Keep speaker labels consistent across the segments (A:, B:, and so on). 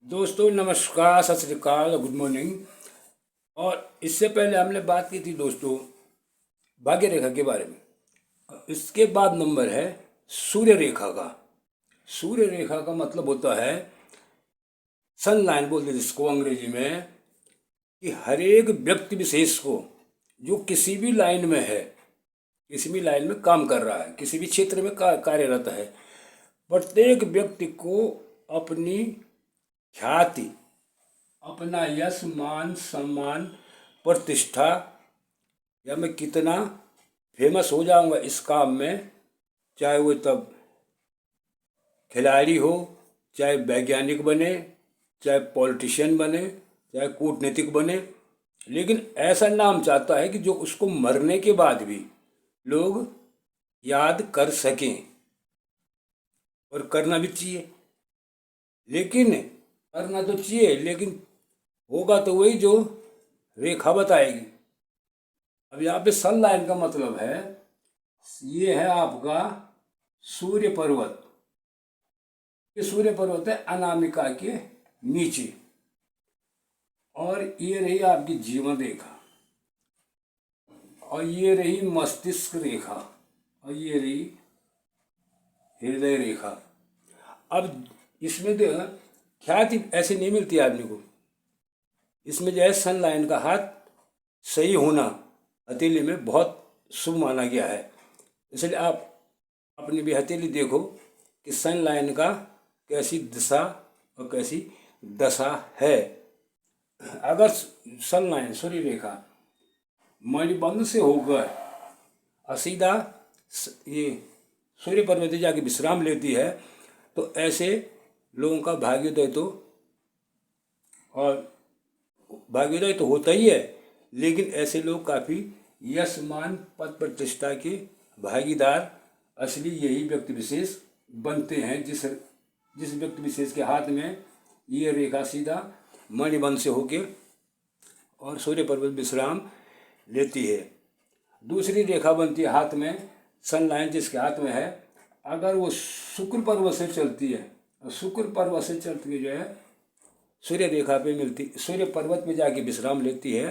A: दोस्तों नमस्कार, सत श्री अकाल, गुड मॉर्निंग। और इससे पहले हमने बात की थी दोस्तों भाग्य रेखा के बारे में। इसके बाद नंबर है सूर्य रेखा का। सूर्य रेखा का मतलब होता है सन लाइन बोलते हैं जिसको अंग्रेजी में, कि हर एक व्यक्ति विशेष को जो किसी भी लाइन में है, किसी भी लाइन में काम कर रहा है, किसी भी क्षेत्र में कार्यरत है, प्रत्येक व्यक्ति को अपनी ख्याति, अपना यश, मान, सम्मान, प्रतिष्ठा, या मैं कितना फेमस हो जाऊंगा इस काम में, चाहे वो तब खिलाड़ी हो, चाहे वैज्ञानिक बने, चाहे पॉलिटिशियन बने, चाहे कूटनीतिक बने, लेकिन ऐसा नाम चाहता है कि जो उसको मरने के बाद भी लोग याद कर सकें। और करना भी चाहिए, लेकिन करना तो चाहिए, लेकिन होगा तो वही जो रेखा बताएगी। अब यहाँ पे सन लाइन का मतलब है, ये है आपका सूर्य पर्वत। ये सूर्य पर्वत है अनामिका के नीचे, और ये रही आपकी जीवन रेखा, और ये रही मस्तिष्क रेखा, और ये रही हृदय रेखा। अब इसमें जो ख्याति ऐसे नहीं मिलती आदमी को। इसमें जो है सन लाइन का हाथ सही होना हथेली में बहुत शुभ माना गया है। इसलिए आप अपनी भी हथेली देखो कि सन लाइन का कैसी दिशा और कैसी दशा है। अगर सन लाइन सूर्य रेखा मणिबंध से होकर और सीधा ये सूर्य पर्वत जाके विश्राम लेती है, तो ऐसे लोगों का भाग्योदय तो होता ही है, लेकिन ऐसे लोग काफ़ी यश, मान, पद प्रतिष्ठा के भागीदार असली यही व्यक्ति विशेष बनते हैं, जिस व्यक्ति विशेष के हाथ में ये रेखा सीधा मणिबंध से होके और सूर्य पर्वत विश्राम लेती है। दूसरी रेखा बनती है हाथ में, सन लाइन जिसके हाथ में है, अगर वो शुक्र पर्वत से चलती है, और शुक्र पर्वत से चलती है जो है सूर्य रेखा पे मिलती, सूर्य पर्वत में जाके विश्राम लेती है,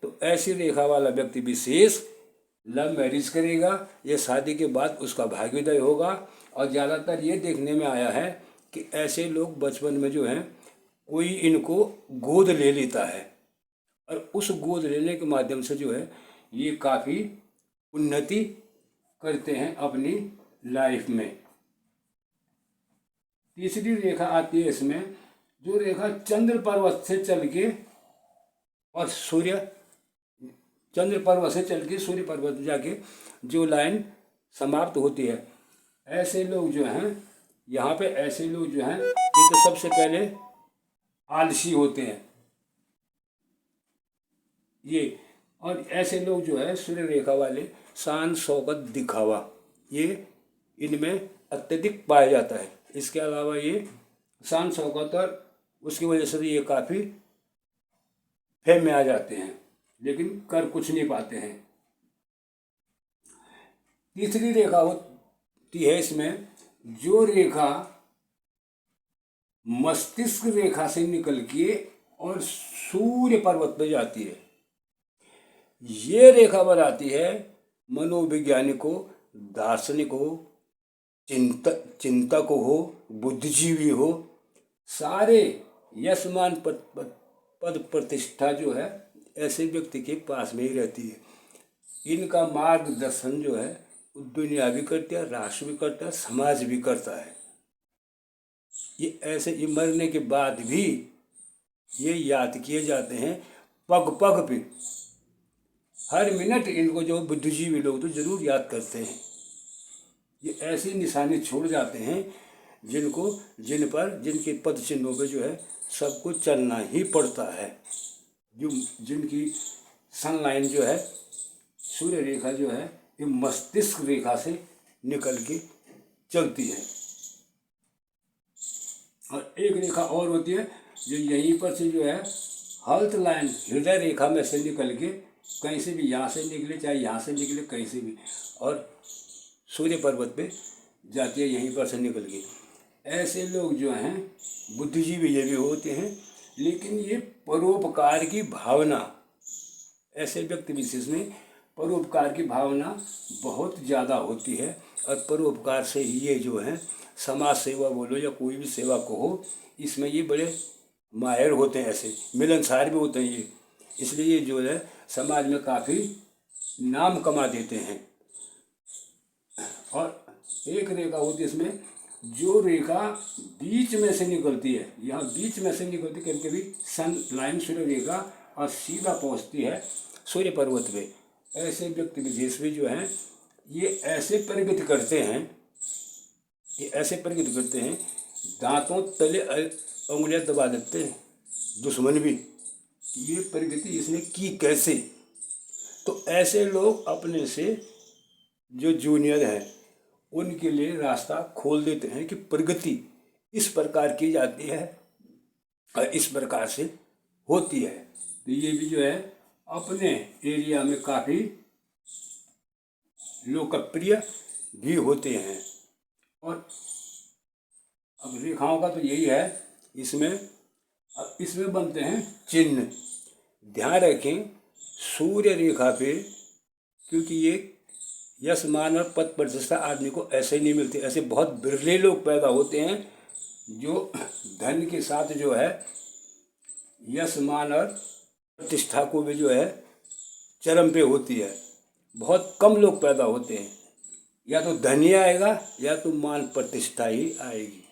A: तो ऐसी रेखा वाला व्यक्ति विशेष लव मैरिज करेगा। ये शादी के बाद उसका भाग्योदय होगा। और ज़्यादातर ये देखने में आया है कि ऐसे लोग बचपन में जो हैं कोई इनको गोद ले लेता है, और उस गोद लेने के माध्यम से जो है ये काफ़ी उन्नति करते हैं अपनी लाइफ में। तीसरी रेखा आती है इसमें, जो रेखा चंद्र पर्वत से चल के और चंद्र पर्वत से चल के सूर्य पर्वत जाके जो लाइन समाप्त होती है, ऐसे लोग जो हैं यहाँ पे, ऐसे लोग जो हैं ये तो सबसे पहले आलसी होते हैं ये। और ऐसे लोग जो है सूर्य रेखा वाले शान, शौकत, दिखावा, ये इनमें अत्यधिक पाया जाता है। इसके अलावा ये शान, शौकत और उसकी वजह से ये काफ़ी फेम में आ जाते हैं, लेकिन कर कुछ नहीं पाते हैं। तीसरी रेखा होती है इसमें, जो रेखा मस्तिष्क रेखा से निकल के और सूर्य पर्वत पर जाती है। ये रेखा बनाती है मनोवैज्ञानिक हो, दार्शनिक हो, चिंतक हो, बुद्धिजीवी हो, सारे यशमान पद प्रतिष्ठा जो है ऐसे व्यक्ति के पास में ही रहती है। इनका मार्गदर्शन जो है दुनिया भी करती है, राष्ट्र भी करता है, समाज भी करता है। ये ऐसे ये मरने के बाद भी ये याद किए जाते हैं पग पग पे, हर मिनट इनको जो बुद्धिजीवी लोग तो जरूर याद करते हैं। ये ऐसी निशानी छोड़ जाते हैं जिनके पद चिन्हों पे जो है सबको चलना ही पड़ता है। जिनकी सन लाइन जो है, सूर्य रेखा जो है, ये मस्तिष्क रेखा से निकल के चलती है। और एक रेखा और होती है जो यहीं पर से जो है हल्थ लाइन, हृदय रेखा में से निकल के कहीं से भी, यहाँ से निकले चाहे यहाँ से निकले, कहीं से भी, और सूर्य पर्वत पे जाती है यहीं पर से निकल के। ऐसे लोग जो हैं बुद्धिजीवी ये भी होते हैं, लेकिन ये परोपकार की भावना, ऐसे व्यक्ति विशेष में परोपकार की भावना बहुत ज़्यादा होती है। और परोपकार से ही ये जो है समाज सेवा बोलो या कोई भी सेवा कहो, इसमें ये बड़े माहिर होते हैं, ऐसे मिलनसार भी होते हैं ये। इसलिए ये जो है समाज में काफ़ी नाम कमा देते हैं। और एक रेखा होती है इसमें, जो रेखा बीच में से निकलती है, यहाँ बीच में से निकलती, कभी कभी सन लाइन सूर्य रेखा और सीधा पहुँचती है सूर्य पर्वत पे। ऐसे व्यक्ति विशेष भी जो हैं ये ऐसे प्रगति करते हैं, ये ऐसे प्रगति करते हैं, दांतों तले उंगलियां दबा देते हैं दुश्मन भी, ये प्रगति इसने की कैसे। तो ऐसे लोग अपने से जो जूनियर हैं उनके लिए रास्ता खोल देते हैं कि प्रगति इस प्रकार की जाती है और इस प्रकार से होती है। तो ये भी जो है अपने एरिया में काफ़ी लोकप्रिय भी होते हैं। और अब रेखाओं का तो यही है, इसमें बनते हैं चिन्ह। ध्यान रखें सूर्य रेखा पे, क्योंकि ये यश मान और पद प्रतिष्ठा आदमी को ऐसे ही नहीं मिलती। ऐसे बहुत बिरले लोग पैदा होते हैं जो धन के साथ जो है यश मान और प्रतिष्ठा को भी जो है चरम पे होती है। बहुत कम लोग पैदा होते हैं, या तो धन ही आएगा या तो मान प्रतिष्ठा ही आएगी।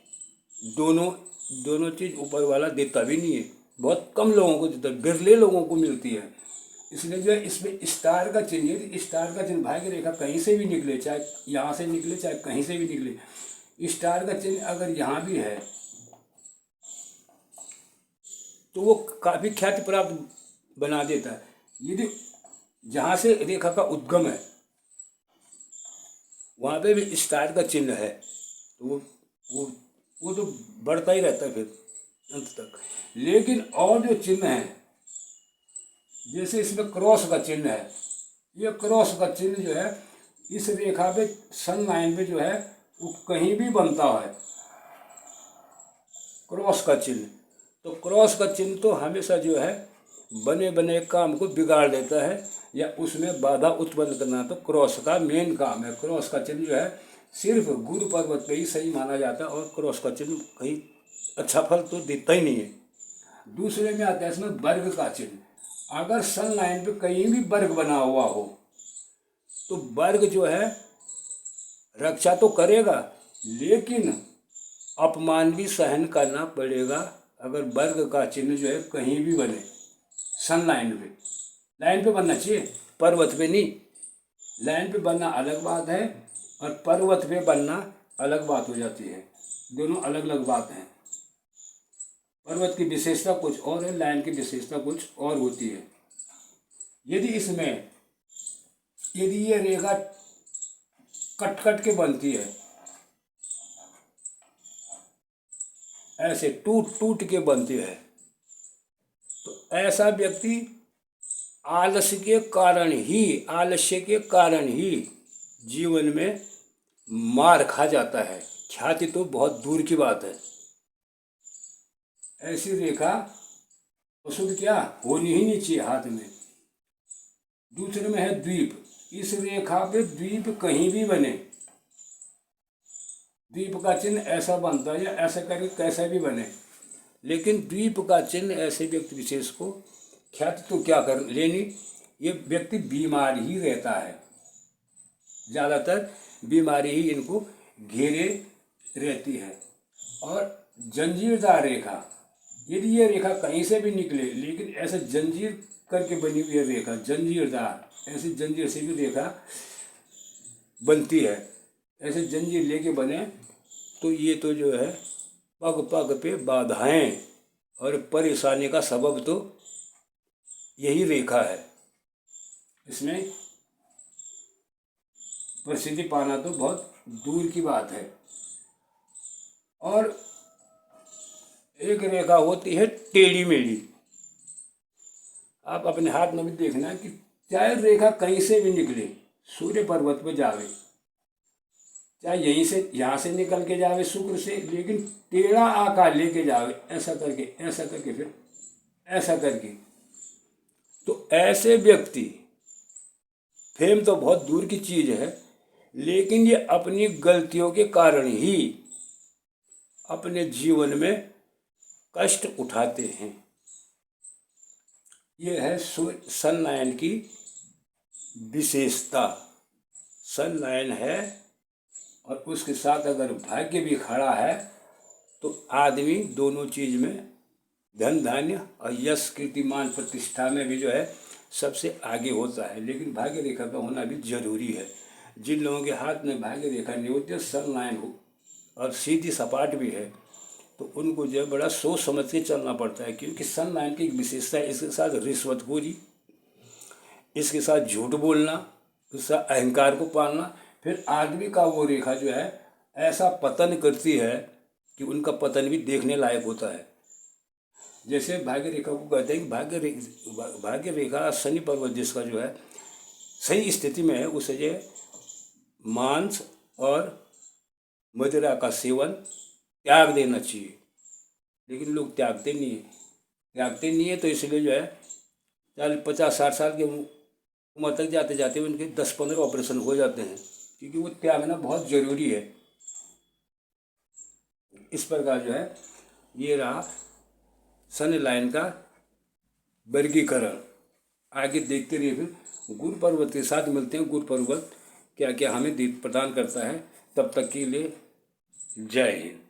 A: दोनों चीज़ ऊपर वाला देता भी नहीं है, बहुत कम लोगों को देता है, बिरले लोगों को मिलती है। इसलिए जो है इसमें स्टार का चिन्ह है। स्टार का चिन्ह भाग्य रेखा कहीं से भी निकले, चाहे यहाँ से निकले चाहे कहीं से भी निकले, स्टार का चिन्ह अगर यहाँ भी है तो वो काफ़ी ख्याति प्राप्त बना देता है। यदि जहाँ से रेखा का उद्गम है वहाँ पे भी स्टार का चिन्ह है तो वो तो बढ़ता ही रहता है फिर अंत तक। लेकिन और जो चिन्ह है, जैसे इसमें क्रॉस का चिन्ह है, ये क्रॉस का चिन्ह जो है इस रेखा पे सन लाइन पे जो है वो कहीं भी बनता है क्रॉस का चिन्ह। तो क्रॉस का चिन्ह तो हमेशा जो है बने बने काम को बिगाड़ देता है या उसमें बाधा उत्पन्न करना, तो क्रॉस का मेन काम है। क्रॉस का चिन्ह जो है सिर्फ गुरु पर्वत पे ही सही माना जाता है, और क्रॉस का चिन्ह कहीं अच्छा फल तो देता ही नहीं है। दूसरे में आता है इसमें वर्ग का चिन्ह। अगर सन लाइन पे कहीं भी वर्ग बना हुआ हो तो वर्ग जो है रक्षा तो करेगा, लेकिन अपमान भी सहन करना पड़ेगा। अगर वर्ग का चिन्ह जो है कहीं भी बने, सन लाइन पे बनना चाहिए, पर्वत पे नहीं। लाइन पे बनना अलग बात है और पर्वत पे बनना अलग बात हो जाती है, दोनों अलग अलग बात हैं। पर्वत की विशेषता कुछ और है, लाइन की विशेषता कुछ और होती है। यदि ये रेखा कट कट के बनती है, ऐसे टूट टूट के बनती है, तो ऐसा व्यक्ति आलस्य के कारण ही जीवन में मार खा जाता है। ख्याति तो बहुत दूर की बात है। ऐसी रेखा अशुभ क्या होनी ही नहीं चाहिए हाथ में। दूसरे में है द्वीप। इस रेखा पे द्वीप कहीं भी बने, द्वीप का चिन्ह ऐसा बनता है या ऐसा करके कैसा भी बने, लेकिन द्वीप का चिन्ह ऐसे व्यक्ति विशेष को ख्याति तो क्या कर लेनी, ये व्यक्ति बीमार ही रहता है। ज़्यादातर बीमारी ही इनको घेरे रहती है। और जंजीरदार रेखा, यदि ये रेखा कहीं से भी निकले, लेकिन ऐसे जंजीर करके बनी हुई रेखा, जंजीरदार, ऐसी जंजीर से भी रेखा बनती है, ऐसे जंजीर लेके बने, तो ये तो जो है पग पग पे बाधाएं और परेशानी का सबब तो यही रेखा है। इसमें प्रसिद्धि पाना तो बहुत दूर की बात है। और एक रेखा होती है टेढ़ी मेढ़ी। आप अपने हाथ में भी देखना कि चाहे रेखा कहीं से भी निकले, सूर्य पर्वत पर जावे, चाहे यहीं से यहाँ से निकल के जावे शुक्र से, लेकिन टेढ़ा आकार लेके जावे, ऐसा करके फिर ऐसा करके। तो ऐसे व्यक्ति, फेम तो बहुत दूर की चीज है, लेकिन ये अपनी गलतियों के कारण ही अपने जीवन में कष्ट उठाते हैं। ये है सन 9 की विशेषता। सन 9 है और उसके साथ अगर भाग्य भी खड़ा है तो आदमी दोनों चीज में, धन धान्य और यश कीर्ति मान प्रतिष्ठा में भी जो है सबसे आगे होता है। लेकिन भाग्य रेखा का होना भी जरूरी है। जिन लोगों के हाथ में भाग्य रेखा नहीं होती, सन 9 हो और सीधी सपाट भी है, तो उनको जो है बड़ा सोच समझ के चलना पड़ता है। क्योंकि सन 9 की एक विशेषता है, इसके साथ रिश्वतखोरी, इसके साथ झूठ बोलना, इसके साथ अहंकार को पालना। फिर आदमी का वो रेखा जो है ऐसा पतन करती है कि उनका पतन भी देखने लायक होता है। जैसे भाग्य रेखा को कहते हैं कि भाग्य रेखा शनि पर्वत जिसका जो है सही स्थिति में है, उसे जो मांस और मदिरा का सेवन त्याग देना चाहिए। लेकिन लोग त्यागते नहीं है, तो इसलिए जो है 40-50-60 साल की उम्र तक जाते जाते उनके 10-15 ऑपरेशन हो जाते हैं, क्योंकि वो त्यागना बहुत ज़रूरी है। इस प्रकार जो है ये रहा सन 9 का वर्गीकरण। आगे देखते रहिए। फिर गुरु पर्वत के साथ मिलते हैं। गुरु पर्वत क्या क्या हमें प्रदान करता है। तब तक के लिए जय हिंद।